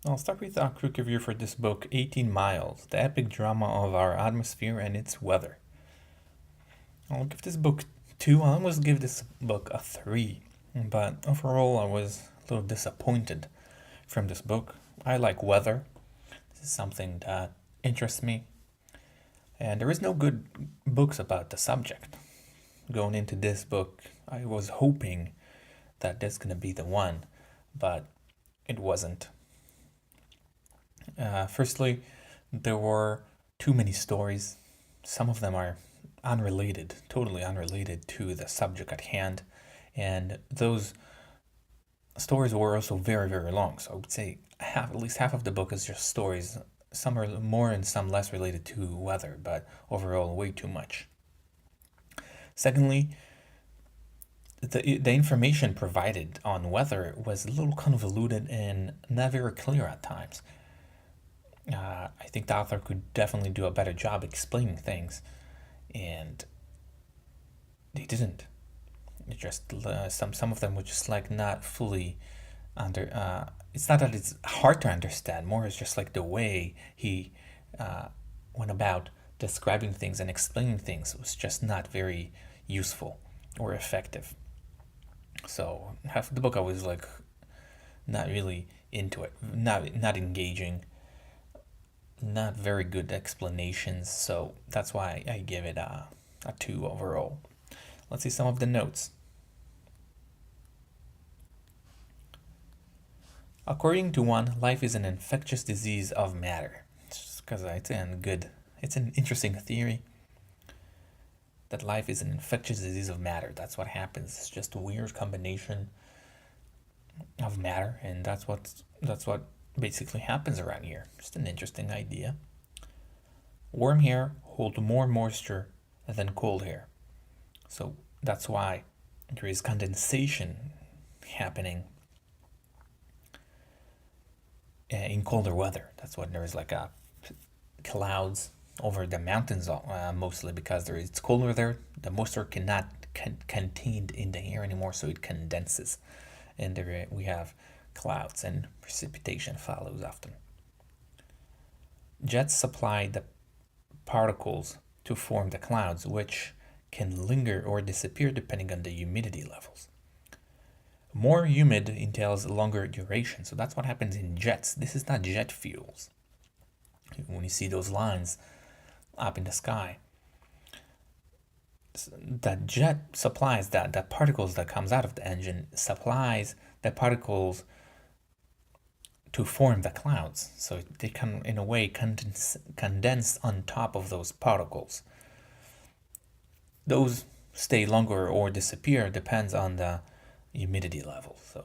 I'll start with a quick review for this book, 18 Miles, the epic drama of our atmosphere and its weather. I'll give this book 2. I almost give this book a 3, but overall I was a little disappointed from this book. I like weather. This is something that interests me, and there is no good books about the subject. Going into this book, I was hoping that this is going to be the one, but it wasn't. Firstly, there were too many stories. Some of them are unrelated, totally unrelated to the subject at hand, and those stories were also very, very long. So I would say at least half of the book is just stories. Some are more and some less related to weather, but overall, way too much. Secondly, the information provided on weather was a little convoluted and not very clear at times. I think the author could definitely do a better job explaining things, and they didn't. It just some of them were just like not fully under. It's not that it's hard to understand. More it's just like the way he went about describing things and explaining things was just not very useful or effective. So half of the book I was like not really into it, not engaging, not very good explanations. So that's why I give it a 2 overall. Let's see some of the notes. According to one, life is an infectious disease of matter. Because it's an interesting theory that life is an infectious disease of matter. That's what happens. It's just a weird combination of matter, and that's what basically happens around here. Just an interesting idea. Warm hair hold more moisture than cold hair, so that's why there is condensation happening in colder weather. That's why there is like a clouds over the mountains, mostly because it's colder there. The moisture cannot contained in the air anymore, so it condenses, and there we have clouds, and precipitation follows often. Jets supply the particles to form the clouds, which can linger or disappear depending on the humidity levels. More humid entails longer duration, so that's what happens in jets. This is not jet fuels. When you see those lines up in the sky, that jet supplies that particles that comes out of the engine supplies the particles to form the clouds, so they can in a way condense on top of those particles. Those stay longer or disappear depends on the humidity level. So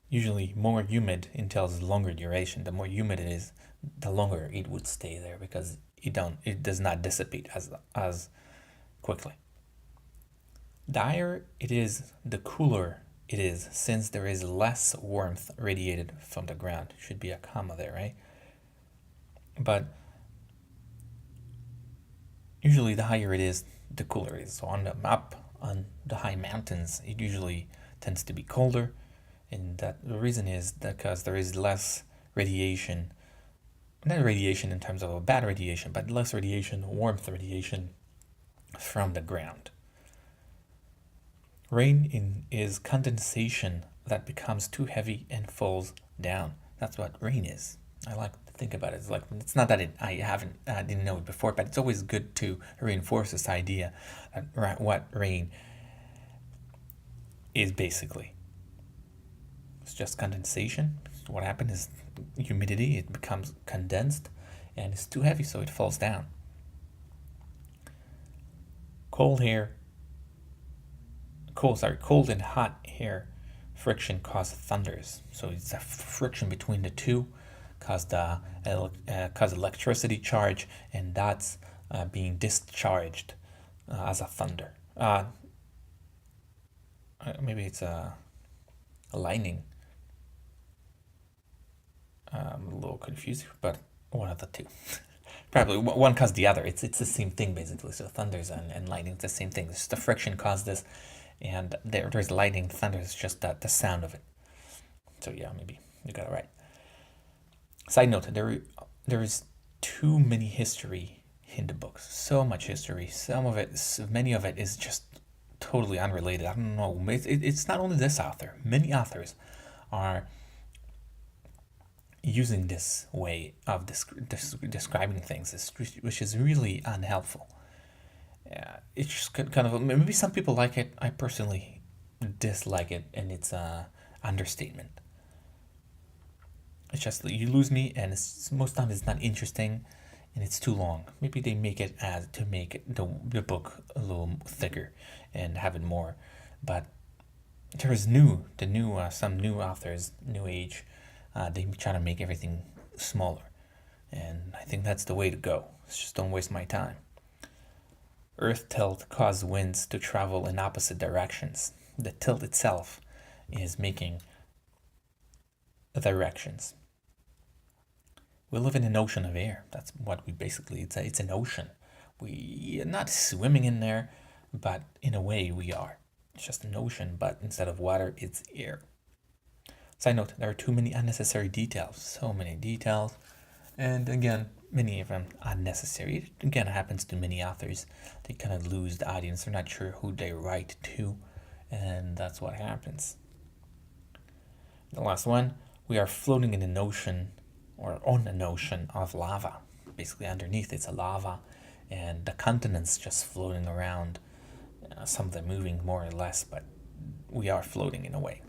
usually more humid entails longer duration. The more humid it is, the longer it would stay there, because it does not dissipate as quickly. The higher it is, the cooler it is, since there is less warmth radiated from the ground. Should be a comma there, right? But usually the higher it is, the cooler it is. So on the high mountains, it usually tends to be colder, and the reason is that because there is less radiation, not radiation in terms of a bad radiation, but less radiation, warmth radiation from the ground. Rain is condensation that becomes too heavy and falls down. That's what rain is. I like to think about it. It's not that I didn't know it before, but it's always good to reinforce this idea that what rain is basically. It's just condensation. What happens is humidity, it becomes condensed and it's too heavy, so it falls down. Cold and hot air friction cause thunders. So it's a friction between the two cause electricity charge, and that's being discharged as a thunder. Maybe it's a lightning. I'm a little confused, but one of the two. Probably one caused the other. It's the same thing basically. So thunders and lightning, it's the same thing. It's just the friction caused this, and there's lightning. Thunder is just the sound of it. So yeah, maybe You got it right. Side note: there is too many history in the books. So much history. Many of it is just totally unrelated. I don't know. It's not only this author. Many authors are using this way of describing things, which is really unhelpful. It's just kind of, maybe some people like it. I personally dislike it, and it's a understatement. It's just you lose me, and most times it's not interesting, and it's too long. Maybe they make it as to make the book a little thicker and have it more, but there is some new authors, new age. They try to make everything smaller, and I think that's the way to go. Just don't waste my time. Earth tilt causes winds to travel in opposite directions. The tilt itself is making directions. We live in an ocean of air. That's what we basically, it's an ocean. We are not swimming in there, but in a way we are. It's just an ocean, but instead of water, it's air. Side note, there are too many unnecessary details. So many details. And again, many of them unnecessary. It again happens to many authors. They kind of lose the audience. They're not sure who they write to. And that's what happens. The last one, we are floating in an ocean or on an ocean of lava. Basically underneath it's a lava and the continents just floating around. Some of them moving more or less, but we are floating in a way.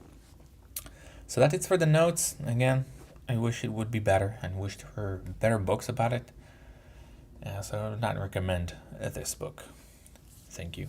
So that's it for the notes. Again, I wish it would be better and wish there were better books about it. So I would not recommend this book. Thank you.